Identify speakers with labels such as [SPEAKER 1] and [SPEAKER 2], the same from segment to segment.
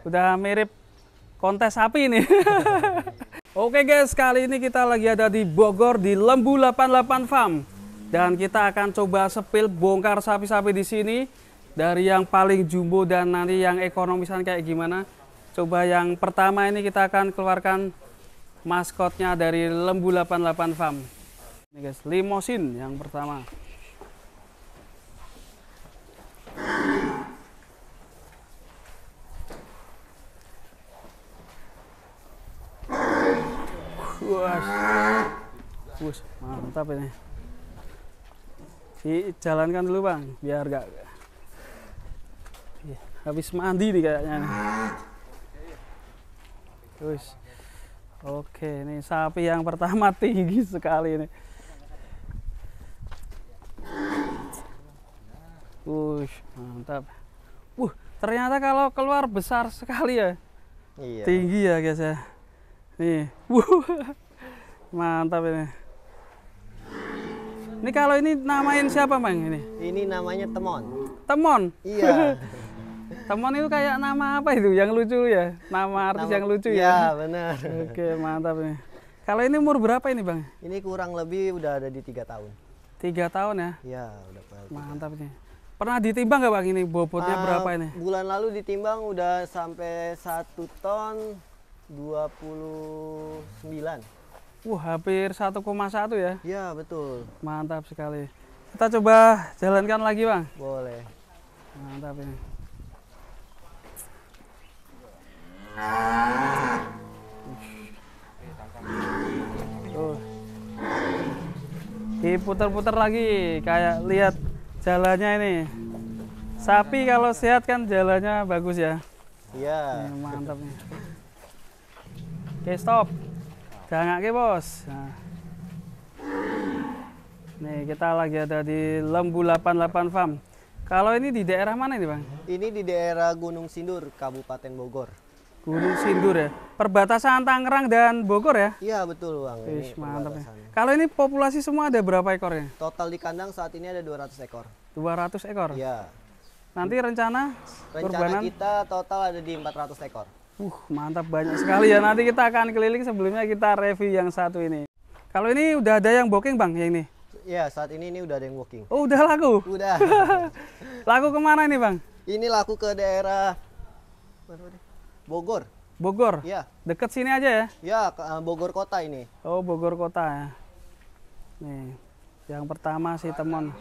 [SPEAKER 1] Udah mirip kontes sapi ini. Oke guys, kali ini kita lagi ada di Bogor di Lembu 88 Farm. Dan kita akan coba sepil bongkar sapi-sapi di sini. Dari yang paling jumbo dan nanti yang ekonomisan kayak gimana. Coba yang pertama ini kita akan keluarkan maskotnya dari Lembu 88 Farm. Ini guys, limosin yang pertama. Wah, mantap ini. Dijalankan dulu bang, biar gak habis mandi nih kayaknya. Terus, oke, ini sapi yang pertama tinggi sekali ini. Mantap. Ternyata kalau keluar besar sekali ya. Iya. Tinggi ya guys ya. Nih, mantap ini. Ini kalau ini namain siapa bang ini?
[SPEAKER 2] Ini namanya Temon.
[SPEAKER 1] Temon?
[SPEAKER 2] Iya.
[SPEAKER 1] Temon itu kayak nama apa itu yang lucu ya? Nama artis yang lucu ya?
[SPEAKER 2] Iya benar.
[SPEAKER 1] Oke mantap ini. Kalau ini umur berapa ini bang?
[SPEAKER 2] Ini kurang lebih udah ada di 3 tahun.
[SPEAKER 1] 3 tahun ya?
[SPEAKER 2] Iya udah.
[SPEAKER 1] Mantap ini. Pernah ditimbang nggak bang ini bobotnya berapa ini?
[SPEAKER 2] Bulan lalu ditimbang udah sampai 1 ton 29.
[SPEAKER 1] Hampir 1,1 ya?
[SPEAKER 2] Iya betul.
[SPEAKER 1] Mantap sekali. Kita coba jalankan lagi bang.
[SPEAKER 2] Boleh.
[SPEAKER 1] Mantap ini. Diputar-putar lagi, kayak lihat jalannya ini. Sapi kalau sehat kan jalannya bagus ya.
[SPEAKER 2] Iya.
[SPEAKER 1] Mantap nih. Oke stop. Jangan ke bos. Nah. Nih kita lagi ada di Lembu 88 Farm. Kalau ini di daerah mana ini bang?
[SPEAKER 2] Ini di daerah Gunung Sindur, Kabupaten Bogor.
[SPEAKER 1] Gunung Sindur ya? Perbatasan Tangerang dan Bogor ya?
[SPEAKER 2] Iya betul bang.
[SPEAKER 1] Wih, mantap ya. Kalau ini populasi semua ada berapa ekornya?
[SPEAKER 2] Total di kandang saat ini ada 200 ekor.
[SPEAKER 1] 200 ekor?
[SPEAKER 2] Iya.
[SPEAKER 1] Nanti rencana kurbanan?
[SPEAKER 2] Kita total ada di 400 ekor.
[SPEAKER 1] Mantap, banyak sekali ya. Nanti kita akan keliling, sebelumnya kita review yang satu ini. Kalau ini udah ada yang booking bang, yang ini?
[SPEAKER 2] Iya, saat ini udah ada yang booking.
[SPEAKER 1] Oh, udah laku?
[SPEAKER 2] Udah.
[SPEAKER 1] Laku kemana nih bang?
[SPEAKER 2] Ini laku ke daerah Bogor.
[SPEAKER 1] Bogor?
[SPEAKER 2] Iya.
[SPEAKER 1] Deket sini aja ya?
[SPEAKER 2] Ya, Bogor kota ini.
[SPEAKER 1] Oh, Bogor kota ya. Nih, yang pertama si Temon.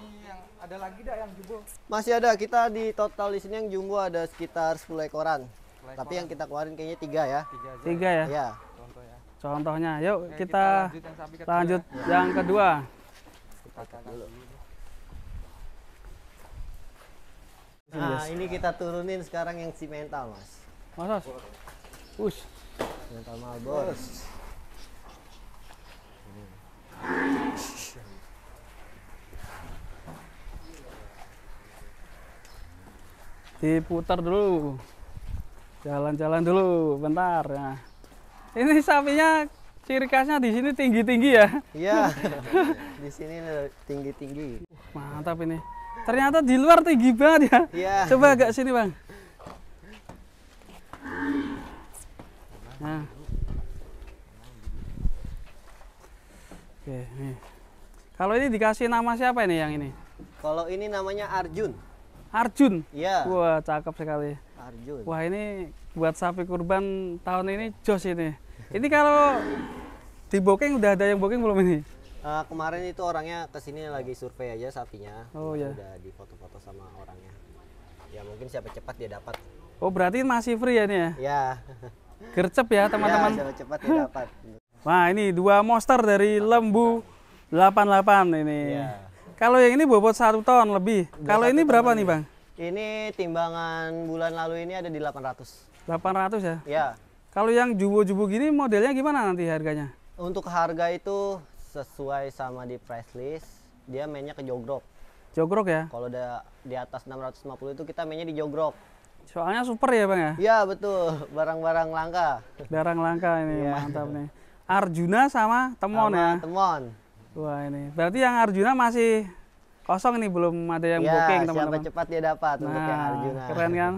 [SPEAKER 3] Ada lagi dah yang jumbo?
[SPEAKER 2] Masih ada, kita di total di sini yang jumbo ada sekitar 10 ekoran. Tapi yang kita keluarin kayaknya 3 ya.
[SPEAKER 1] 3 ya?
[SPEAKER 2] Iya.
[SPEAKER 1] Contohnya, yuk kita lanjut yang kedua.
[SPEAKER 2] Nah, ini kita turunin sekarang yang si mental, Mas.
[SPEAKER 1] Mas.
[SPEAKER 2] Mental Malboro.
[SPEAKER 1] Diputar dulu. Jalan-jalan dulu, bentar ya. Ini sapinya ciri khasnya di sini tinggi-tinggi ya?
[SPEAKER 2] Iya. Di sini tinggi-tinggi.
[SPEAKER 1] Mantap ini. Ternyata di luar tinggi banget ya.
[SPEAKER 2] Iya.
[SPEAKER 1] Coba agak sini, Bang. Nah. Oke, nih. Kalau ini dikasih nama siapa ini yang ini?
[SPEAKER 2] Kalau ini namanya Arjun.
[SPEAKER 1] Arjun?
[SPEAKER 2] Iya.
[SPEAKER 1] Wah, cakep sekali.
[SPEAKER 2] Arjun.
[SPEAKER 1] Wah, ini buat sapi kurban tahun ini jos ini. Ini kalau di booking udah ada yang booking belum ini?
[SPEAKER 2] Kemarin itu orangnya kesini lagi survei aja sapinya.
[SPEAKER 1] Oh ya.
[SPEAKER 2] Udah di foto-foto sama orangnya. Ya mungkin siapa cepat dia dapat.
[SPEAKER 1] Oh berarti masih free ya ini ya?
[SPEAKER 2] Ya.
[SPEAKER 1] Gercep ya teman-teman.
[SPEAKER 2] Ya, siapa cepat dia dapat.
[SPEAKER 1] Wah ini 2 monster dari Lembu 88 ini.
[SPEAKER 2] Ya.
[SPEAKER 1] Kalau yang ini bobot 1 ton lebih. Kalau ini berapa nih bang?
[SPEAKER 2] Ini timbangan bulan lalu ini ada di 800.
[SPEAKER 1] 800 ya?
[SPEAKER 2] Ya.
[SPEAKER 1] Kalau yang jumbo-jumbo gini modelnya gimana nanti harganya?
[SPEAKER 2] Untuk harga itu sesuai sama di price list, dia mainnya ke jogrok.
[SPEAKER 1] Jogrok ya?
[SPEAKER 2] Kalau udah di atas 650 itu kita mainnya di jogrok.
[SPEAKER 1] Soalnya super ya bang ya?
[SPEAKER 2] Iya betul, barang-barang langka.
[SPEAKER 1] Barang langka ini,
[SPEAKER 2] ya.
[SPEAKER 1] mantap nih. Arjuna sama Temon
[SPEAKER 2] sama
[SPEAKER 1] ya?
[SPEAKER 2] Temon.
[SPEAKER 1] Wah ini, berarti yang Arjuna masih kosong nih, belum ada yang booking teman-teman.
[SPEAKER 2] Siapa cepat dia dapat untuk yang Arjuna.
[SPEAKER 1] Keren kan?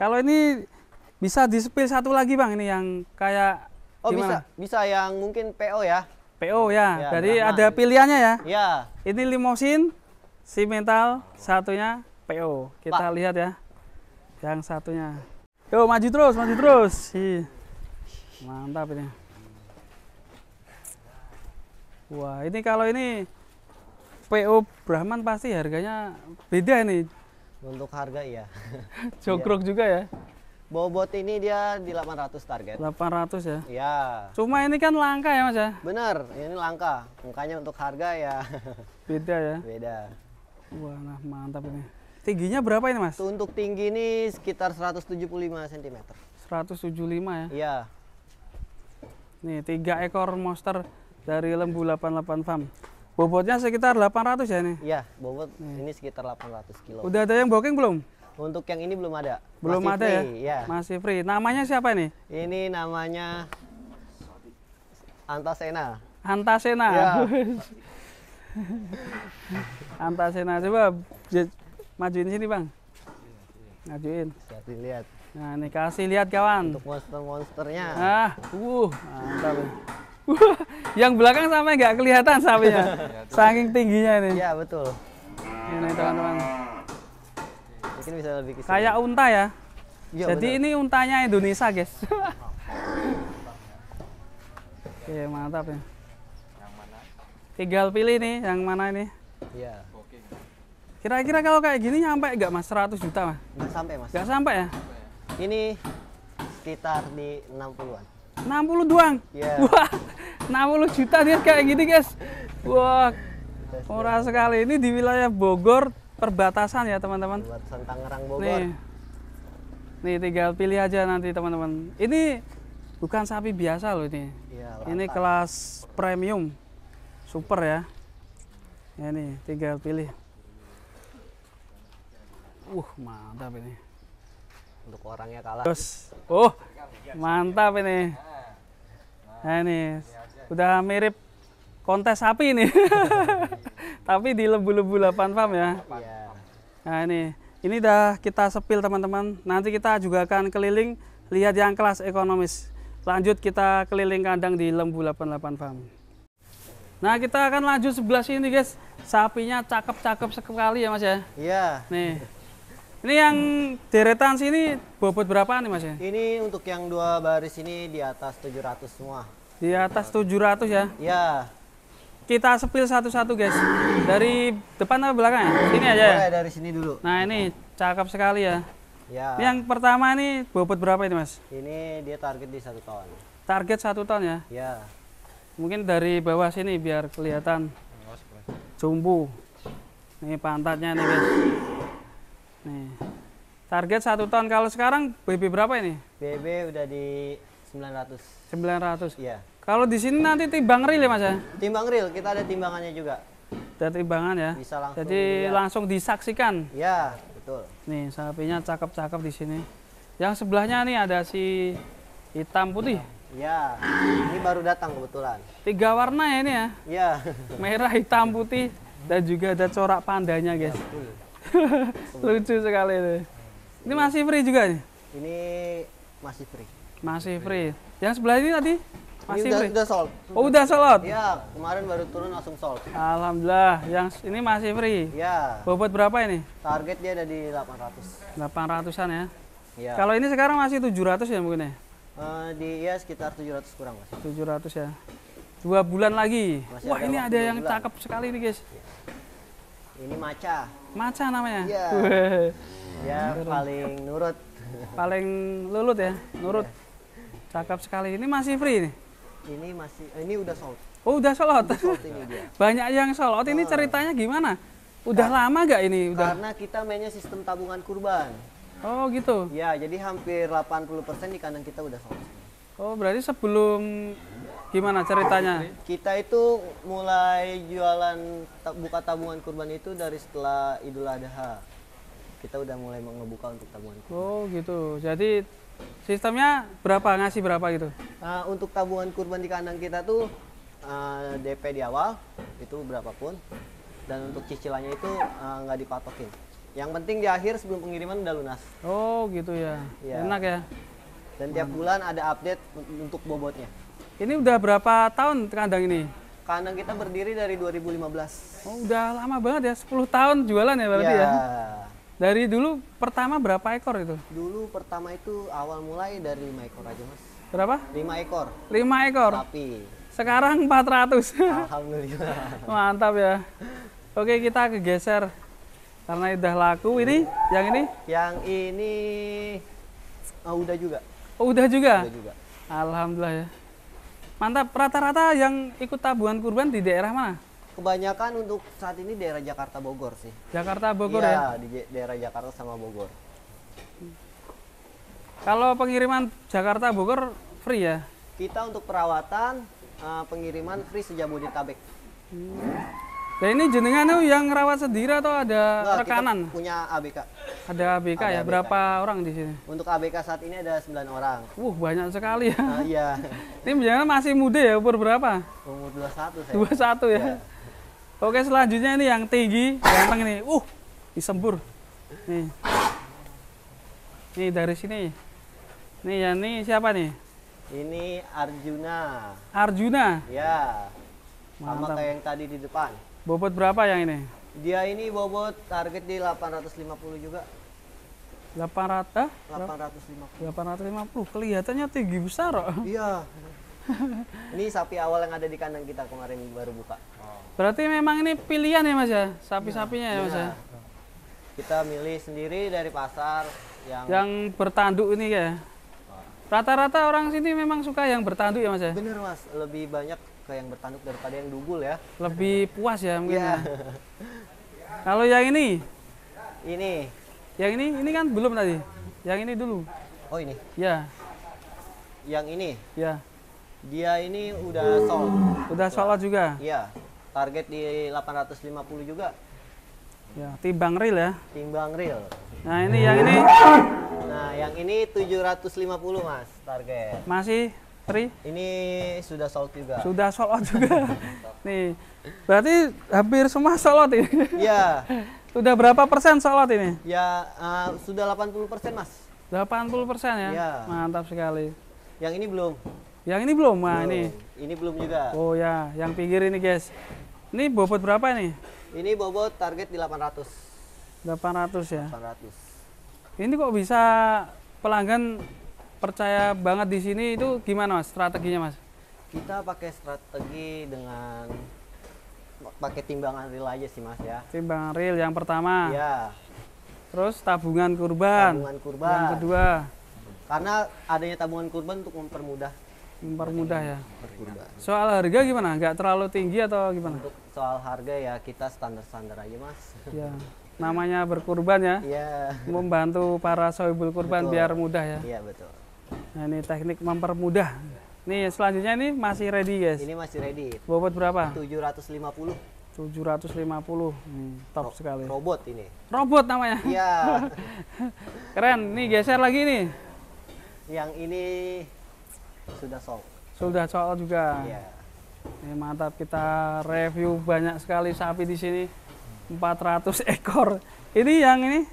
[SPEAKER 1] Kalau ini Bisa di-spill satu lagi Bang, ini yang kayak
[SPEAKER 2] Oh
[SPEAKER 1] gimana?
[SPEAKER 2] bisa yang mungkin PO ya.
[SPEAKER 1] PO ya,
[SPEAKER 2] Ya,
[SPEAKER 1] jadi
[SPEAKER 2] Brahma.
[SPEAKER 1] ada pilihannya ya.
[SPEAKER 2] Ya,
[SPEAKER 1] Ini limosin, simental, satunya PO. Kita
[SPEAKER 2] Pak.
[SPEAKER 1] lihat ya, yang satunya. Yo, maju terus, maju terus. Ih, mantap ini. Wah, ini kalau ini PO Brahman pasti harganya beda ini.
[SPEAKER 2] untuk harga iya.
[SPEAKER 1] Jogrok juga ya,
[SPEAKER 2] Bobot ini dia di 800 target.
[SPEAKER 1] 800 ya.
[SPEAKER 2] Ya,
[SPEAKER 1] Cuma ini kan langka ya Mas ya,
[SPEAKER 2] benar. Ini langka. Makanya untuk harga ya
[SPEAKER 1] beda ya.
[SPEAKER 2] beda.
[SPEAKER 1] Wah, nah mantap ini. Tingginya berapa ini Mas?
[SPEAKER 2] Untuk tinggi ini sekitar 175 cm.
[SPEAKER 1] 175 ya.
[SPEAKER 2] Iya,
[SPEAKER 1] Nih 3 ekor monster dari Lembu 88 Farm. Bobotnya sekitar 800 ya ini.
[SPEAKER 2] iya, bobot ini sekitar 800 kilo.
[SPEAKER 1] Udah ada yang booking belum?
[SPEAKER 2] Untuk yang ini belum ada.
[SPEAKER 1] Belum
[SPEAKER 2] Masih
[SPEAKER 1] ada
[SPEAKER 2] free,
[SPEAKER 1] ya?
[SPEAKER 2] ya.
[SPEAKER 1] Masih free. Namanya siapa ini?
[SPEAKER 2] Ini namanya Antasena.
[SPEAKER 1] Antasena.
[SPEAKER 2] Ya.
[SPEAKER 1] Antasena. Coba majuin sini Bang. Majuin.
[SPEAKER 2] Bisa dilihat.
[SPEAKER 1] Nah ini kasih lihat kawan.
[SPEAKER 2] Untuk monster-monsternya.
[SPEAKER 1] Ah, mantap. Yang belakang sampai nggak kelihatan sapinya. Saking tingginya ini.
[SPEAKER 2] Iya, betul.
[SPEAKER 1] Ini teman-teman.
[SPEAKER 2] Mungkin bisa lebih ke sini.
[SPEAKER 1] Kayak unta ya.
[SPEAKER 2] Iya,
[SPEAKER 1] Jadi
[SPEAKER 2] benar.
[SPEAKER 1] ini untanya Indonesia guys. Oke mantap ya. Tinggal pilih nih yang mana ini.
[SPEAKER 2] Iya.
[SPEAKER 1] Kira-kira kalau kayak gini nyampe nggak Mas 100 juta Mas?
[SPEAKER 2] Nggak sampai, Mas.
[SPEAKER 1] Nggak sampai ya?
[SPEAKER 2] Ini sekitar di 60-an.
[SPEAKER 1] 60 doang.
[SPEAKER 2] Iya.
[SPEAKER 1] Wah, 60 juta dia kayak gini guys. Wah, murah sekali. Ini di wilayah Bogor perbatasan ya teman-teman.
[SPEAKER 2] Buat Tangerang Bogor.
[SPEAKER 1] Nih tinggal pilih aja nanti teman-teman. Ini bukan sapi biasa loh ini.
[SPEAKER 2] Iya,
[SPEAKER 1] Ini
[SPEAKER 2] langka.
[SPEAKER 1] kelas premium, super ya. Ya nih tinggal pilih. Mantap ini.
[SPEAKER 2] Untuk orangnya kalah.
[SPEAKER 1] Terus, mantap ini. Nah ini udah mirip kontes sapi ini. Tapi di Lembu-Lembu 8 Farm ya.
[SPEAKER 2] Iya.
[SPEAKER 1] Nah ini udah kita sepil teman-teman. Nanti kita juga akan keliling lihat yang kelas ekonomis. Lanjut kita keliling kandang di Lembu 88 Farm. Nah kita akan lanjut sebelah sini guys. Sapinya cakep-cakep sekali ya Mas ya.
[SPEAKER 2] Iya.
[SPEAKER 1] Nih. Ini yang deretan sini bobot berapa nih Mas ya?
[SPEAKER 2] Ini untuk yang 2 baris ini di atas 700 semua.
[SPEAKER 1] Di atas 700 ya.
[SPEAKER 2] Iya.
[SPEAKER 1] Kita sepil satu-satu guys. Dari depan atau belakang ya? Sini aja ya.
[SPEAKER 2] Boleh dari sini dulu.
[SPEAKER 1] Nah ini cakep sekali ya.
[SPEAKER 2] Ya.
[SPEAKER 1] Ini yang pertama ini bobot berapa ini Mas?
[SPEAKER 2] Ini dia target di 1 ton.
[SPEAKER 1] Target 1 ton ya.
[SPEAKER 2] Ya.
[SPEAKER 1] Mungkin dari bawah sini biar kelihatan jumbo. Nih pantatnya nih guys. Nih. Target 1 ton. Kalau sekarang BB berapa ini?
[SPEAKER 2] BB udah di 900.
[SPEAKER 1] 900.
[SPEAKER 2] Iya.
[SPEAKER 1] Kalau di sini nanti timbang real ya Mas ya?
[SPEAKER 2] Timbang real, kita ada timbangannya juga.
[SPEAKER 1] Ada timbangan ya.
[SPEAKER 2] Bisa langsung.
[SPEAKER 1] Jadi langsung disaksikan.
[SPEAKER 2] Ya, betul.
[SPEAKER 1] Nih sapinya cakep-cakep di sini. Yang sebelahnya nih ada si hitam putih.
[SPEAKER 2] Ya. Ini baru datang kebetulan.
[SPEAKER 1] 3 warna ya ini ya.
[SPEAKER 2] Ya.
[SPEAKER 1] Merah, hitam, putih, dan juga ada corak pandanya guys. Lucu sekali ini. Ini masih free juga nih?
[SPEAKER 2] Ini masih free.
[SPEAKER 1] Masih free. Yang sebelah ini tadi masih
[SPEAKER 2] Ini
[SPEAKER 1] free?
[SPEAKER 2] udah sold.
[SPEAKER 1] Oh udah sold out?
[SPEAKER 2] Ya, kemarin baru turun langsung sold.
[SPEAKER 1] Alhamdulillah. Yang ini masih free.
[SPEAKER 2] Ya.
[SPEAKER 1] Bobot berapa ini?
[SPEAKER 2] Target dia ada di 800.
[SPEAKER 1] 800-an ya.
[SPEAKER 2] Ya.
[SPEAKER 1] Kalau ini sekarang masih 700 ya mungkin ya?
[SPEAKER 2] Dia sekitar 700 kurang Mas.
[SPEAKER 1] 700 ya. 2 bulan lagi.
[SPEAKER 2] Masih
[SPEAKER 1] Wah
[SPEAKER 2] ada
[SPEAKER 1] ini
[SPEAKER 2] waktu
[SPEAKER 1] ada
[SPEAKER 2] 2
[SPEAKER 1] yang
[SPEAKER 2] bulan.
[SPEAKER 1] cakep sekali nih guys.
[SPEAKER 2] Ini maca.
[SPEAKER 1] Maca namanya?
[SPEAKER 2] Iya. Ya paling nurut.
[SPEAKER 1] Paling lulut ya, nurut. Cakep sekali. Ini masih free nih?
[SPEAKER 2] Ini udah sold.
[SPEAKER 1] Oh udah sold out?
[SPEAKER 2] Sold ini dia.
[SPEAKER 1] Banyak yang sold out. Ini ceritanya gimana? Udah lama gak ini? Udah.
[SPEAKER 2] Karena kita mainnya sistem tabungan kurban.
[SPEAKER 1] Oh gitu.
[SPEAKER 2] Ya, jadi hampir 80% di kandang kita udah sold.
[SPEAKER 1] Oh berarti sebelum gimana ceritanya?
[SPEAKER 2] Kita itu mulai jualan buka tabungan kurban itu dari setelah Idul Adha. Kita udah mulai ngebuka untuk tabungan kurban.
[SPEAKER 1] Oh gitu. Jadi sistemnya berapa, ngasih berapa gitu?
[SPEAKER 2] Untuk tabungan kurban di kandang kita tuh DP di awal itu berapapun, dan untuk cicilannya itu nggak dipatokin. Yang penting di akhir sebelum pengiriman udah lunas.
[SPEAKER 1] Oh gitu ya.
[SPEAKER 2] Iya.
[SPEAKER 1] Enak ya.
[SPEAKER 2] Dan tiap bulan ada update untuk bobotnya.
[SPEAKER 1] Ini udah berapa tahun kandang ini?
[SPEAKER 2] Kandang kita berdiri dari 2015.
[SPEAKER 1] Oh, udah lama banget ya, 10 tahun jualan ya berarti ya? Dari dulu pertama berapa ekor itu?
[SPEAKER 2] Dulu pertama itu awal mulai dari 5 ekor aja mas.
[SPEAKER 1] Berapa?
[SPEAKER 2] 5 ekor
[SPEAKER 1] 5 ekor.
[SPEAKER 2] sapi.
[SPEAKER 1] Sekarang 400.
[SPEAKER 2] Alhamdulillah.
[SPEAKER 1] Mantap ya. Oke, kita kegeser karena udah laku. Ini, yang ini?
[SPEAKER 2] Yang ini udah juga.
[SPEAKER 1] Oh, udah juga.
[SPEAKER 2] Udah juga.
[SPEAKER 1] Alhamdulillah ya. Mantap. Rata-rata yang ikut tabungan kurban di daerah mana?
[SPEAKER 2] Kebanyakan untuk saat ini daerah Jakarta Bogor sih.
[SPEAKER 1] Jakarta Bogor
[SPEAKER 2] Iya,
[SPEAKER 1] ya.
[SPEAKER 2] di daerah Jakarta sama Bogor.
[SPEAKER 1] Kalau pengiriman Jakarta Bogor free ya?
[SPEAKER 2] Kita untuk perawatan pengiriman free sejabodetabek.
[SPEAKER 1] Nah, ini jenengan tuh yang ngerawat sendiri atau ada
[SPEAKER 2] Enggak,
[SPEAKER 1] rekanan?
[SPEAKER 2] kita punya ABK.
[SPEAKER 1] Ada ABK
[SPEAKER 2] Ada
[SPEAKER 1] ya?
[SPEAKER 2] ABK.
[SPEAKER 1] Berapa orang di sini?
[SPEAKER 2] Untuk ABK saat ini ada 9 orang.
[SPEAKER 1] Banyak sekali ya.
[SPEAKER 2] Iya.
[SPEAKER 1] Ini jenengan masih muda ya, umur berapa?
[SPEAKER 2] Umur 21 saya.
[SPEAKER 1] 21 ya.
[SPEAKER 2] Iya.
[SPEAKER 1] Oke, selanjutnya ini yang tinggi, ganteng ini. Disembur. Nih. Nih dari sini. Nih ya, nih siapa nih?
[SPEAKER 2] Ini Arjuna.
[SPEAKER 1] Arjuna.
[SPEAKER 2] Ya. Sama
[SPEAKER 1] Mantap.
[SPEAKER 2] kayak yang tadi di depan.
[SPEAKER 1] Bobot berapa yang ini?
[SPEAKER 2] Dia ini bobot target di 850 juga.
[SPEAKER 1] 800?
[SPEAKER 2] 850.
[SPEAKER 1] 850. Kelihatannya tinggi besar kok.
[SPEAKER 2] Iya. Ini sapi awal yang ada di kandang kita kemarin baru buka.
[SPEAKER 1] Berarti memang ini pilihan ya Mas ya? Sapi-sapinya ya Mas ya?
[SPEAKER 2] Iya. Kita milih sendiri dari pasar
[SPEAKER 1] Yang bertanduk ini ya? Rata-rata orang sini memang suka yang bertanduk ya Mas ya?
[SPEAKER 2] bener mas, lebih banyak ke yang bertanduk daripada yang dugul ya.
[SPEAKER 1] Lebih puas ya mungkin
[SPEAKER 2] Iya.
[SPEAKER 1] ya? Kalau yang ini?
[SPEAKER 2] Ini.
[SPEAKER 1] Yang ini kan belum tadi? Yang ini dulu?
[SPEAKER 2] Oh ini.
[SPEAKER 1] Ya,
[SPEAKER 2] Yang ini.
[SPEAKER 1] ya.
[SPEAKER 2] Dia ini udah sold.
[SPEAKER 1] Udah sholat juga?
[SPEAKER 2] Iya. Target di 850 juga.
[SPEAKER 1] Ya, timbang real ya?
[SPEAKER 2] Timbang real.
[SPEAKER 1] Nah ini, yang ini
[SPEAKER 2] Nah yang ini 750 mas target.
[SPEAKER 1] masih free?
[SPEAKER 2] Ini sudah sold juga.
[SPEAKER 1] Sudah sholat juga? Nih, berarti hampir semua sholat ini?
[SPEAKER 2] Iya.
[SPEAKER 1] Sudah berapa persen sholat ini?
[SPEAKER 2] Ya sudah 80% mas.
[SPEAKER 1] 80% ya?
[SPEAKER 2] Iya.
[SPEAKER 1] Mantap sekali.
[SPEAKER 2] Yang ini belum.
[SPEAKER 1] Yang ini belum? Nah
[SPEAKER 2] Belum.
[SPEAKER 1] ini.
[SPEAKER 2] Ini belum juga.
[SPEAKER 1] Oh ya, yang pinggir ini guys. Ini bobot berapa ini?
[SPEAKER 2] Ini bobot target di 800.
[SPEAKER 1] 800 ya?
[SPEAKER 2] 800.
[SPEAKER 1] Ini kok bisa pelanggan percaya banget di sini, itu gimana Mas strateginya Mas?
[SPEAKER 2] Kita pakai strategi dengan pakai timbangan real aja sih mas ya.
[SPEAKER 1] Timbang real yang pertama,
[SPEAKER 2] Iya.
[SPEAKER 1] terus tabungan kurban,
[SPEAKER 2] Tabungan kurban.
[SPEAKER 1] yang kedua
[SPEAKER 2] Karena adanya tabungan kurban untuk mempermudah
[SPEAKER 1] mempermudah ya.
[SPEAKER 2] kurban.
[SPEAKER 1] Soal harga gimana? Nggak terlalu tinggi atau gimana?
[SPEAKER 2] Untuk soal harga ya kita standar-standar aja mas.
[SPEAKER 1] Ya, namanya berkurban ya,
[SPEAKER 2] Iya.
[SPEAKER 1] membantu para sohibul kurban
[SPEAKER 2] Betul.
[SPEAKER 1] biar mudah ya.
[SPEAKER 2] Iya betul.
[SPEAKER 1] Nah ini teknik mempermudah. Nih selanjutnya ini masih ready guys.
[SPEAKER 2] Ini masih ready.
[SPEAKER 1] Bobot berapa?
[SPEAKER 2] 750
[SPEAKER 1] 750. Top sekali.
[SPEAKER 2] robot ini.
[SPEAKER 1] Robot namanya.
[SPEAKER 2] Iya.
[SPEAKER 1] Keren. Nih geser lagi nih.
[SPEAKER 2] Yang ini sudah sold.
[SPEAKER 1] Sudah soal juga.
[SPEAKER 2] Iya.
[SPEAKER 1] Ini mantap, kita review banyak sekali sapi di sini. 400 ekor. Ini yang ini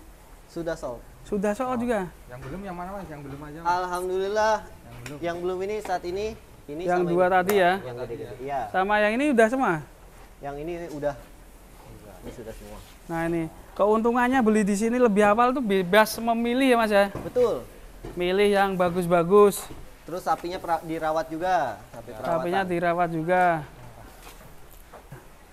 [SPEAKER 2] Sudah sold.
[SPEAKER 1] sudah soal juga.
[SPEAKER 3] Yang belum yang mana mas? Yang belum aja mas.
[SPEAKER 2] Alhamdulillah.
[SPEAKER 3] Yang belum.
[SPEAKER 2] Yang belum ini saat ini
[SPEAKER 1] Yang
[SPEAKER 2] sama
[SPEAKER 1] dua tadi ya.
[SPEAKER 2] Yang gede-gede. Iya.
[SPEAKER 1] Sama yang ini udah semua.
[SPEAKER 2] Yang ini udah. Ini sudah semua.
[SPEAKER 1] Nah ini keuntungannya beli di sini lebih awal tuh bebas memilih ya Mas ya.
[SPEAKER 2] Betul.
[SPEAKER 1] Milih yang bagus-bagus.
[SPEAKER 2] Terus sapinya dirawat juga. Sapi perawatan.
[SPEAKER 1] Sapinya dirawat juga.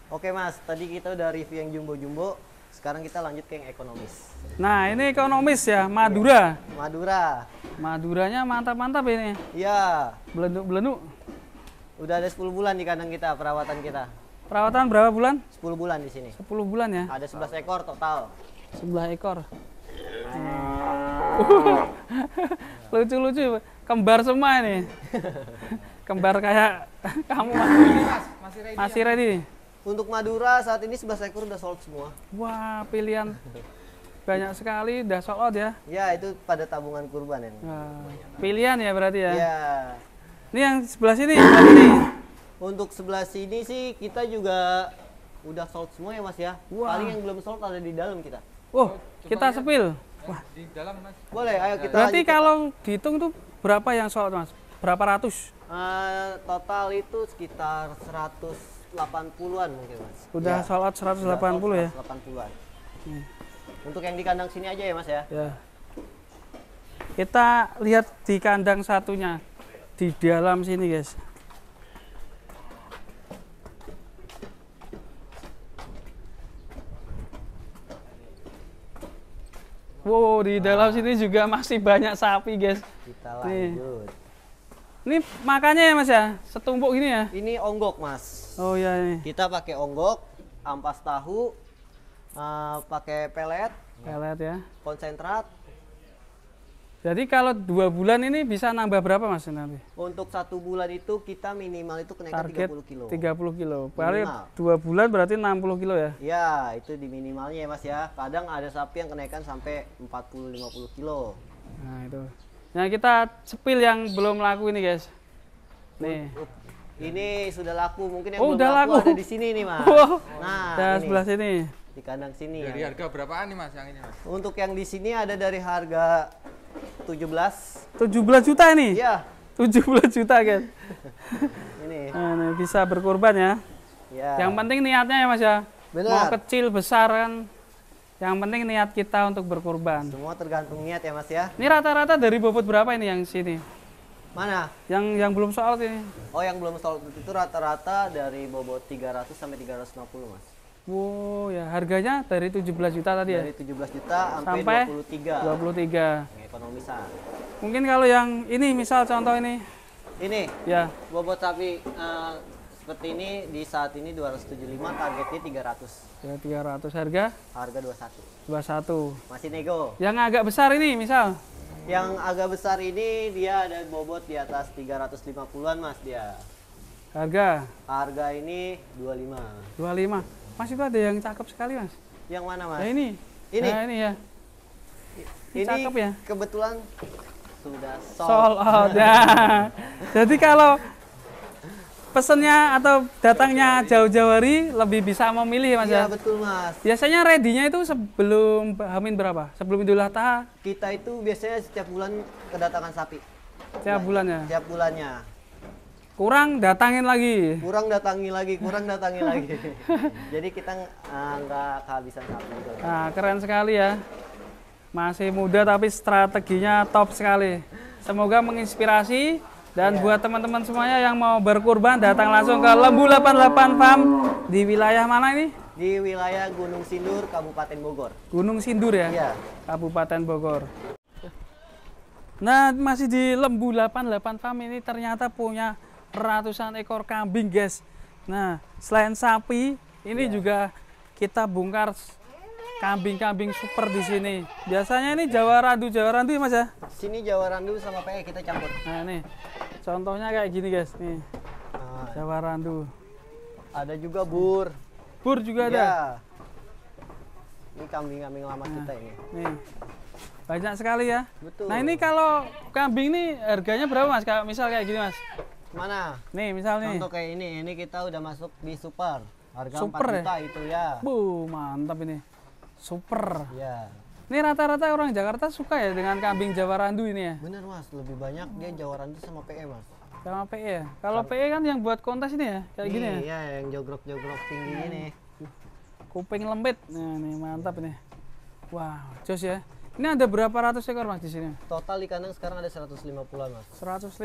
[SPEAKER 2] Oke mas, tadi kita udah review yang jumbo-jumbo. Sekarang kita lanjut ke yang ekonomis.
[SPEAKER 1] Nah ini ekonomis ya, Madura.
[SPEAKER 2] Madura.
[SPEAKER 1] Maduranya mantap-mantap ini.
[SPEAKER 2] Iya.
[SPEAKER 1] Belenduk-belenduk.
[SPEAKER 2] Udah ada 10 bulan di kandang kita, perawatan kita.
[SPEAKER 1] Perawatan berapa bulan?
[SPEAKER 2] 10 bulan di sini.
[SPEAKER 1] 10 bulan ya.
[SPEAKER 2] Ada 11 ekor total.
[SPEAKER 1] 11 ekor. Lucu-lucu, kembar semua ini. Kembar kayak kamu Mas.
[SPEAKER 3] Mas, masih ready.
[SPEAKER 1] Masih ready.
[SPEAKER 2] Untuk Madura saat ini 11 ekor udah sold semua.
[SPEAKER 1] Wah, pilihan banyak sekali, udah sold out ya.
[SPEAKER 2] Ya, itu pada tabungan kurban ya.
[SPEAKER 1] Nah, pilihan ya berarti ya.
[SPEAKER 2] Iya.
[SPEAKER 1] Ini yang sebelah sini, sebelah sini.
[SPEAKER 2] Untuk sebelah sini sih kita juga udah sold semua ya mas ya.
[SPEAKER 1] Wah.
[SPEAKER 2] Paling yang belum sold ada di dalam kita.
[SPEAKER 1] Oh, kita sepil. Wah,
[SPEAKER 3] Di dalam mas.
[SPEAKER 2] Boleh, ayo kita
[SPEAKER 1] berarti
[SPEAKER 2] lanjut ke-
[SPEAKER 1] kalau dihitung tuh berapa yang sold Mas? Berapa ratus?
[SPEAKER 2] Total itu sekitar 180-an mungkin Mas.
[SPEAKER 1] Udah sold out 180 ya?
[SPEAKER 2] 180-an. Untuk yang di kandang sini aja ya Mas ya?
[SPEAKER 1] Ya. Kita lihat di kandang satunya. Di dalam sini guys. Wow, di dalam sini juga masih banyak sapi guys.
[SPEAKER 2] Kita lanjut.
[SPEAKER 1] Ini makannya ya Mas ya? Setumpuk gini ya?
[SPEAKER 2] Ini onggok Mas.
[SPEAKER 1] Oh iya ini.
[SPEAKER 2] Kita pakai onggok, ampas tahu, pakai pelet,
[SPEAKER 1] ya.
[SPEAKER 2] konsentrat.
[SPEAKER 1] Jadi kalau 2 bulan ini bisa nambah berapa Mas nanti?
[SPEAKER 2] Untuk 1 bulan itu kita minimal itu kenaikan
[SPEAKER 1] Target
[SPEAKER 2] 30 kilo.
[SPEAKER 1] 30 kilo. Paling
[SPEAKER 2] Minimal.
[SPEAKER 1] 2 bulan berarti 60 kilo ya?
[SPEAKER 2] Ya, itu di minimalnya ya Mas ya. Kadang ada sapi yang kenaikan sampai 40-50 kilo.
[SPEAKER 1] Nah itu. Nah kita sepil yang belum laku ini guys. Nih.
[SPEAKER 2] Ini sudah laku, mungkin yang
[SPEAKER 1] Oh,
[SPEAKER 2] belum
[SPEAKER 1] udah
[SPEAKER 2] laku
[SPEAKER 1] laku.
[SPEAKER 2] ada di sini nih Mas.
[SPEAKER 1] Wow.
[SPEAKER 2] Nah,
[SPEAKER 1] Nah,
[SPEAKER 2] ini,
[SPEAKER 1] sebelah sini.
[SPEAKER 2] di kandang sini.
[SPEAKER 3] Dari
[SPEAKER 2] Ya.
[SPEAKER 3] harga berapaan nih Mas yang ini Mas?
[SPEAKER 2] Untuk yang di sini ada dari harga 17.
[SPEAKER 1] 17 juta ini?
[SPEAKER 2] Iya,
[SPEAKER 1] 17 juta guys.
[SPEAKER 2] ini.
[SPEAKER 1] Nah, ini bisa berkorban ya.
[SPEAKER 2] Ya.
[SPEAKER 1] Yang penting niatnya ya Mas ya.
[SPEAKER 2] Benar.
[SPEAKER 1] Mau kecil besar kan. Yang penting niat kita untuk berkorban.
[SPEAKER 2] Semua tergantung niat ya Mas ya.
[SPEAKER 1] Ini rata-rata dari bobot berapa ini yang sini?
[SPEAKER 2] Mana?
[SPEAKER 1] Yang belum soal ini.
[SPEAKER 2] Oh, yang belum sold itu rata-rata dari bobot 300 sampai 350 Mas.
[SPEAKER 1] Wow ya, harganya dari 17 juta tadi ya?
[SPEAKER 2] Dari 17 juta sampai
[SPEAKER 1] Sampai
[SPEAKER 2] 23.
[SPEAKER 1] 23.
[SPEAKER 2] Yang ekonomisan.
[SPEAKER 1] Mungkin kalau yang ini misal contoh ini
[SPEAKER 2] Ini
[SPEAKER 1] ya
[SPEAKER 2] bobot sapi seperti ini di saat ini 275, targetnya 300.
[SPEAKER 1] ya 300 harga
[SPEAKER 2] Harga 21.
[SPEAKER 1] 21.
[SPEAKER 2] Masih nego.
[SPEAKER 1] Yang agak besar ini misal
[SPEAKER 2] Yang agak besar ini dia ada bobot di atas 350-an Mas dia.
[SPEAKER 1] harga
[SPEAKER 2] Harga ini 25.
[SPEAKER 1] 25. Mas itu ada yang cakep sekali Mas.
[SPEAKER 2] Yang mana Mas?
[SPEAKER 1] Nah ini.
[SPEAKER 2] Ini?
[SPEAKER 1] Nah, ini ya.
[SPEAKER 2] Ini
[SPEAKER 1] cakep ya.
[SPEAKER 2] kebetulan sudah sold.
[SPEAKER 1] Sold out ya. Jadi kalau pesennya atau datangnya jauh-jauh hari lebih bisa memilih Mas
[SPEAKER 2] Iya
[SPEAKER 1] ya.
[SPEAKER 2] betul Mas.
[SPEAKER 1] Biasanya ready-nya itu sebelum Hamin berapa? Sebelum Idul Adha
[SPEAKER 2] Kita itu biasanya setiap bulan kedatangan sapi.
[SPEAKER 1] tiap bulannya.
[SPEAKER 2] Setiap bulannya.
[SPEAKER 1] Kurang datangin lagi.
[SPEAKER 2] Kurang datangi lagi, kurang datangi lagi. Jadi kita nggak kehabisan sapi gitu.
[SPEAKER 1] Nah, keren sekali ya. Masih muda tapi strateginya top sekali. Semoga menginspirasi dan buat teman-teman semuanya yang mau berkurban datang langsung ke Lembu 88 Farm di wilayah mana ini?
[SPEAKER 2] Di wilayah Gunung Sindur, Kabupaten Bogor.
[SPEAKER 1] Gunung Sindur ya?
[SPEAKER 2] Iya.
[SPEAKER 1] Kabupaten Bogor. Nah, masih di Lembu 88 Farm ini ternyata punya ratusan ekor kambing, guys. Nah, selain sapi, ini juga kita bongkar kambing-kambing super di sini. Biasanya ini Jawa Randu ya Mas ya?
[SPEAKER 2] Sini Jawa Randu sama PE kita campur.
[SPEAKER 1] Nah, nih. Contohnya kayak gini, guys. Nih,
[SPEAKER 2] Nah,
[SPEAKER 1] Jawa Randu.
[SPEAKER 2] ada juga bur.
[SPEAKER 1] Bur juga ada.
[SPEAKER 2] Ya. Ini kambing-kambing lama kita ini.
[SPEAKER 1] Nih. Banyak sekali ya.
[SPEAKER 2] Betul.
[SPEAKER 1] Nah, ini kalau kambing nih harganya berapa, Mas? Kayak misal kayak gini, Mas.
[SPEAKER 2] Mana?
[SPEAKER 1] Nih, misal nih.
[SPEAKER 2] Contoh kayak ini kita udah masuk di super. Harga
[SPEAKER 1] Super
[SPEAKER 2] 4 juta itu ya.
[SPEAKER 1] Mantap ini. Super.
[SPEAKER 2] Ya.
[SPEAKER 1] Ini rata-rata orang Jakarta suka ya dengan kambing Jawa Randu ini ya?
[SPEAKER 2] Bener Mas, lebih banyak dia Jawa Randu sama PE Mas.
[SPEAKER 1] Sama PE ya? Kalau PE kan yang buat kontes ini ya? Kayak gini ya?
[SPEAKER 2] Iya, yang jogrok-jogrok tinggi ini.
[SPEAKER 1] Kuping lembut. Nah, nih mantap ini. Wow, jos ya. Ini ada berapa ratus ekor Mas di sini?
[SPEAKER 2] Total di kandang sekarang ada 150-an Mas.
[SPEAKER 1] 150.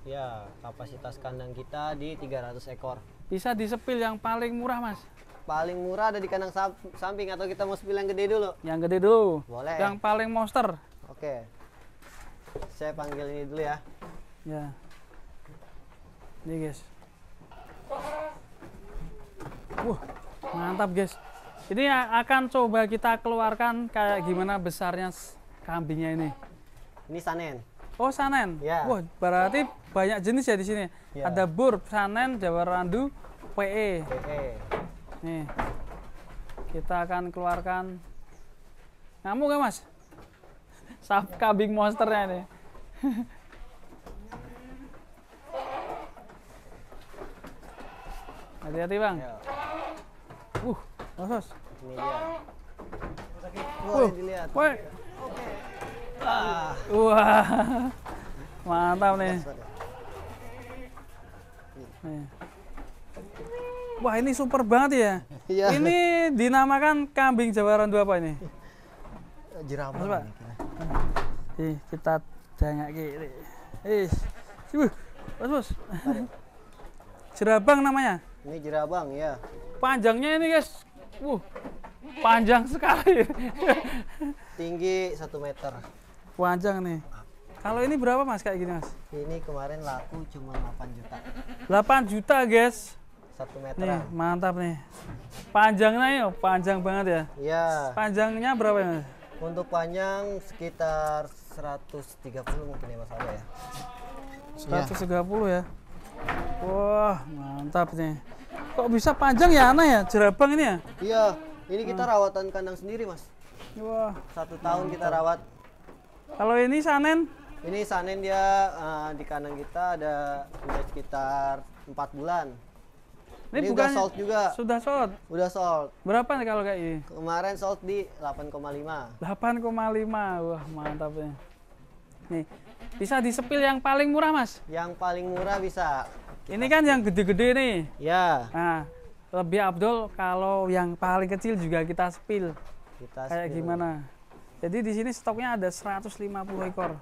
[SPEAKER 2] Ya, kapasitas kandang kita di 300 ekor.
[SPEAKER 1] Bisa disepil yang paling murah Mas?
[SPEAKER 2] Paling murah ada di kandang samping atau kita mau sepil yang gede dulu?
[SPEAKER 1] Yang gede dulu.
[SPEAKER 2] Boleh.
[SPEAKER 1] Yang paling monster.
[SPEAKER 2] Oke. Saya panggil ini dulu ya.
[SPEAKER 1] Ya. Nih guys. Wah, mantap guys. Ini akan coba kita keluarkan kayak gimana besarnya kambingnya ini.
[SPEAKER 2] Ini sanen.
[SPEAKER 1] Oh, sanen.
[SPEAKER 2] Ya.
[SPEAKER 1] Wah, berarti banyak jenis ya di sini.
[SPEAKER 2] Ya.
[SPEAKER 1] Ada bur, sanen, Jawa Randu, PE.
[SPEAKER 2] PE.
[SPEAKER 1] Nih. Kita akan keluarkan. Ngamuk nggak Mas? Kambing monsternya ini. Hati-hati Bang.
[SPEAKER 2] Ya.
[SPEAKER 1] Osos.
[SPEAKER 2] Ini dia. Boleh dilihat.
[SPEAKER 1] Woi.
[SPEAKER 2] Ah,
[SPEAKER 1] Wah. Mantap nih. Nih. Wah, ini super banget ya.
[SPEAKER 2] Iya.
[SPEAKER 1] Ini dinamakan kambing Jawa Randu apa ini?
[SPEAKER 2] Jerapah.
[SPEAKER 1] Mas, Pak. Kita tengok kiri. Bos. Jerabang namanya.
[SPEAKER 2] Ini jerabang ya.
[SPEAKER 1] Panjangnya ini guys. Panjang sekali.
[SPEAKER 2] Tinggi 1 meter.
[SPEAKER 1] Panjang nih. Kalau ini berapa Mas kayak gini Mas?
[SPEAKER 2] Ini kemarin laku cuma 8 juta.
[SPEAKER 1] 8 juta guys.
[SPEAKER 2] 1
[SPEAKER 1] Nih,
[SPEAKER 2] meteran.
[SPEAKER 1] mantap nih. Panjangnya ya, panjang banget ya.
[SPEAKER 2] Iya.
[SPEAKER 1] Panjangnya berapa ya Mas?
[SPEAKER 2] Untuk panjang sekitar 130 mungkin ya Mas Aldo ya.
[SPEAKER 1] 130 ya. Wah, mantap nih. Kok bisa panjang ya, aneh ya, jerabang ini ya?
[SPEAKER 2] Iya, ini kita rawatan kandang sendiri Mas.
[SPEAKER 1] Wah.
[SPEAKER 2] 1 tahun kita rawat.
[SPEAKER 1] Kalau ini sanen?
[SPEAKER 2] Ini sanen dia di kandang kita ada udah sekitar 4 bulan. Ini udah
[SPEAKER 1] bukannya-
[SPEAKER 2] sold juga.
[SPEAKER 1] Sudah sold.
[SPEAKER 2] Udah sold.
[SPEAKER 1] Berapa nih kalau kayak ini?
[SPEAKER 2] Kemarin sold di 8,5.
[SPEAKER 1] 8,5. Wah, mantap ya. Nih, bisa disepil yang paling murah, Mas.
[SPEAKER 2] Yang paling murah bisa.
[SPEAKER 1] Ini kan yang gede-gede nih.
[SPEAKER 2] Ya,
[SPEAKER 1] Nah, lebih abdol kalau yang paling kecil juga kita sepil.
[SPEAKER 2] kita
[SPEAKER 1] Kayak
[SPEAKER 2] spill.
[SPEAKER 1] gimana? Jadi di sini stoknya ada 150 ekor.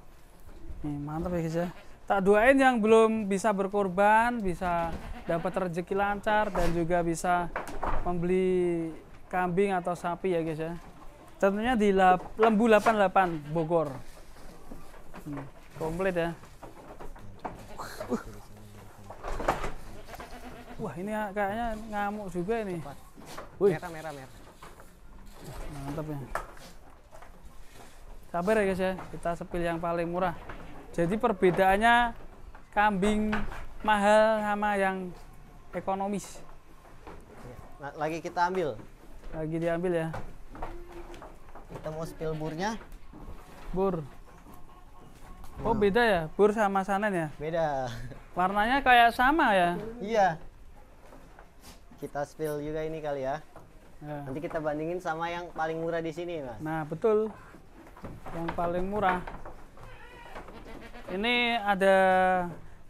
[SPEAKER 1] Nih, mantap ya guys ya. Tak doain yang belum bisa berkorban, bisa dapat rezeki lancar dan juga bisa membeli kambing atau sapi ya guys ya. Tentunya di Lembu 88 Bogor. Komplit ya. Wah, ini kayaknya ngamuk juga ini. Wih,
[SPEAKER 2] Merah.
[SPEAKER 1] mantap ya. Sabar ya guys ya, kita sepil yang paling murah. Jadi perbedaannya kambing mahal sama yang ekonomis.
[SPEAKER 2] Nah, lagi kita ambil.
[SPEAKER 1] Lagi diambil ya.
[SPEAKER 2] Kita mau spill burnya.
[SPEAKER 1] Bur. Oh beda ya, bur sama sanen ya.
[SPEAKER 2] Beda.
[SPEAKER 1] Warnanya kayak sama ya.
[SPEAKER 2] Iya. Kita spill juga ini kali ya.
[SPEAKER 1] Ya.
[SPEAKER 2] Nanti kita bandingin sama yang paling murah di sini, Mas.
[SPEAKER 1] Nah betul, yang paling murah. Ini ada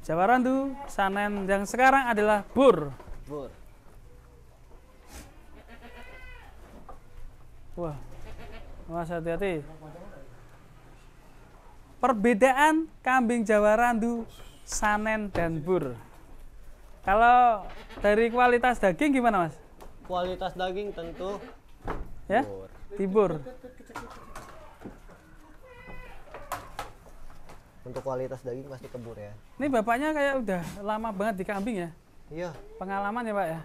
[SPEAKER 1] Jawa Randu, sanen yang sekarang adalah bur.
[SPEAKER 2] Bur.
[SPEAKER 1] Wah, awas hati-hati. Perbedaan kambing Jawa Randu, sanen dan bur. Kalau dari kualitas daging gimana Mas?
[SPEAKER 2] Kualitas daging tentu
[SPEAKER 1] Ya,
[SPEAKER 2] bur.
[SPEAKER 1] tibur.
[SPEAKER 2] Untuk kualitas daging pasti kebur ya.
[SPEAKER 1] Ini bapaknya kayak udah lama banget di kambing ya.
[SPEAKER 2] Iya.
[SPEAKER 1] Pengalaman ya Pak ya.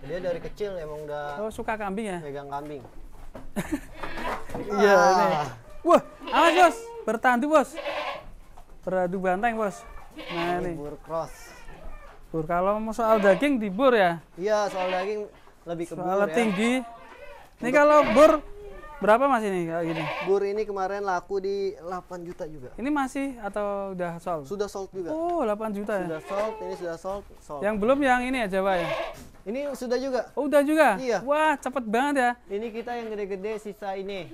[SPEAKER 2] Dia dari kecil emang udah
[SPEAKER 1] Oh suka kambing ya.
[SPEAKER 2] pegang kambing.
[SPEAKER 1] Iya ini. Wah, awas bos, bertandu bos. Beradu banteng bos. Nah
[SPEAKER 2] Ini
[SPEAKER 1] ini.
[SPEAKER 2] bur cross.
[SPEAKER 1] Bur, kalau mau soal daging di bur ya.
[SPEAKER 2] Iya, soal daging lebih ke bur
[SPEAKER 1] Soalnya
[SPEAKER 2] ya.
[SPEAKER 1] tinggi. Ini kalau bur berapa Mas ini kayak gini?
[SPEAKER 2] Bur ini kemarin laku di 8 juta juga.
[SPEAKER 1] Ini masih atau udah sold?
[SPEAKER 2] Sudah sold juga.
[SPEAKER 1] Oh, 8 juta ya.
[SPEAKER 2] Sudah sold, ini sudah sold.
[SPEAKER 1] Yang belum yang ini ya Jawa ya.
[SPEAKER 2] Ini sudah juga.
[SPEAKER 1] Oh, udah juga?
[SPEAKER 2] Iya.
[SPEAKER 1] Wah, cepet banget ya.
[SPEAKER 2] Ini kita yang gede-gede sisa ini.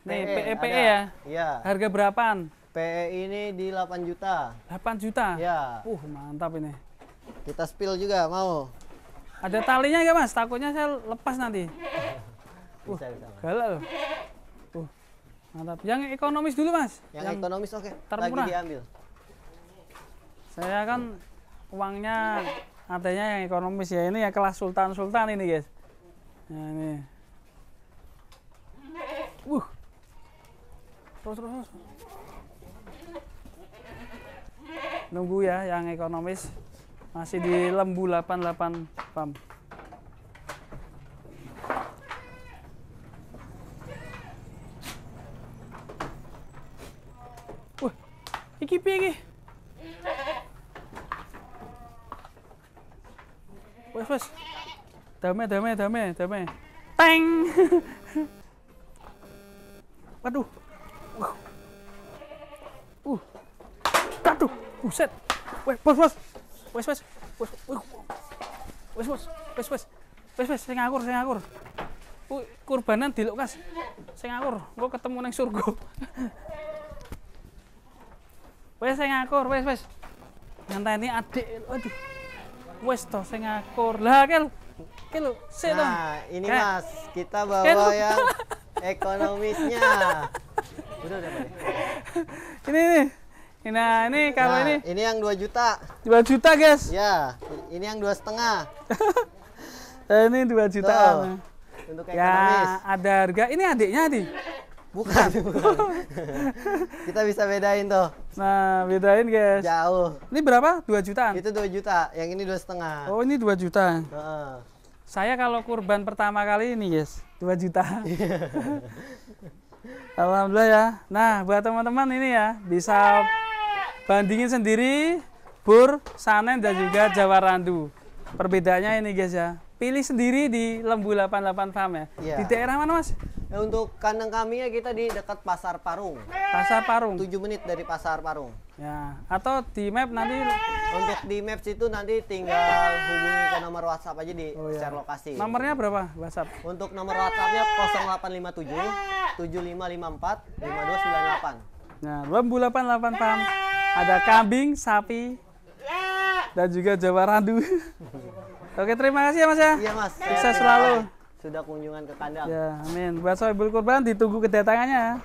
[SPEAKER 1] Nih,
[SPEAKER 2] PE
[SPEAKER 1] PE
[SPEAKER 2] ada.
[SPEAKER 1] ya.
[SPEAKER 2] Iya.
[SPEAKER 1] Harga berapaan?
[SPEAKER 2] PE ini di 8 juta.
[SPEAKER 1] 8 juta?
[SPEAKER 2] Ya.
[SPEAKER 1] Mantap ini.
[SPEAKER 2] Kita spill juga mau.
[SPEAKER 1] Ada talinya nggak Mas? Takutnya saya lepas nanti.
[SPEAKER 2] Bisa, bisa. Mas.
[SPEAKER 1] Galak loh. Mantap. Yang ekonomis dulu Mas.
[SPEAKER 2] Yang ekonomis oke. Lagi
[SPEAKER 1] termurah.
[SPEAKER 2] diambil.
[SPEAKER 1] Saya kan uangnya adanya yang ekonomis ya. Ini ya kelas sultan-sultan ini guys. Nah ini. Terus. Nunggu ya yang ekonomis. Masih di Lembu 88 Farm. Wah, iki piye iki? Wes. Damai. Teng. Waduh. Aduh, buset. Wes, bos. Wes, sing ngakur. Kurbanan diluk kas. Sing ngakur, engko ketemu nang surga. Wes sing ngakur, wes. Ngenteni adik. Aduh. Wes toh sing ngakur. Lah kel. Kel sik toh.
[SPEAKER 2] Nah, ini
[SPEAKER 1] Kel.
[SPEAKER 2] Mas, kita bawa
[SPEAKER 1] Kel.
[SPEAKER 2] yang ekonomisnya. Udah Pak.
[SPEAKER 1] Ini. Nah, ini kalau
[SPEAKER 2] Nah,
[SPEAKER 1] ini
[SPEAKER 2] yang 2 juta.
[SPEAKER 1] 2 juta, guys.
[SPEAKER 2] Ya, ini yang 2,5.
[SPEAKER 1] Ini 2 juta.
[SPEAKER 2] Tuh, untuk ekonomis.
[SPEAKER 1] Ya, ada harga. Ini adiknya, Di.
[SPEAKER 2] Bukan. Kita bisa bedain tuh.
[SPEAKER 1] Nah, bedain, guys.
[SPEAKER 2] Jauh.
[SPEAKER 1] Ini berapa? 2 jutaan.
[SPEAKER 2] Itu 2 juta, yang ini 2,5.
[SPEAKER 1] Oh, ini 2 juta.
[SPEAKER 2] Heeh.
[SPEAKER 1] Saya kalau kurban pertama kali ini, guys, 2 juta. Alhamdulillah ya. Nah, buat teman-teman ini ya, bisa bandingin sendiri Bur, Sanen dan juga Jawa Randu. Perbedaannya ini, guys ya. Pilih sendiri di Lembu 88 Farm ya.
[SPEAKER 2] Iya.
[SPEAKER 1] Di daerah mana, Mas?
[SPEAKER 2] Nah, untuk kandang kambingnya kita di dekat Pasar Parung.
[SPEAKER 1] Pasar Parung.
[SPEAKER 2] 7 menit dari Pasar Parung.
[SPEAKER 1] Ya, atau di map nanti.
[SPEAKER 2] Untuk di Maps itu nanti tinggal hubungi ke nomor WhatsApp aja di share lokasi.
[SPEAKER 1] Nomornya berapa? WhatsApp.
[SPEAKER 2] Untuk nomor WhatsApp-nya 0857 7554 5298.
[SPEAKER 1] Nah, Lembu 88 Farm. Ada kambing, sapi, dan juga Jawa Randu. Oke, terima kasih ya, Mas ya.
[SPEAKER 2] Iya, Mas.
[SPEAKER 1] Sukses selalu.
[SPEAKER 2] Sudah kunjungan ke kandang.
[SPEAKER 1] Ya, amin. Buat sohibul kurban ditunggu kedatangannya.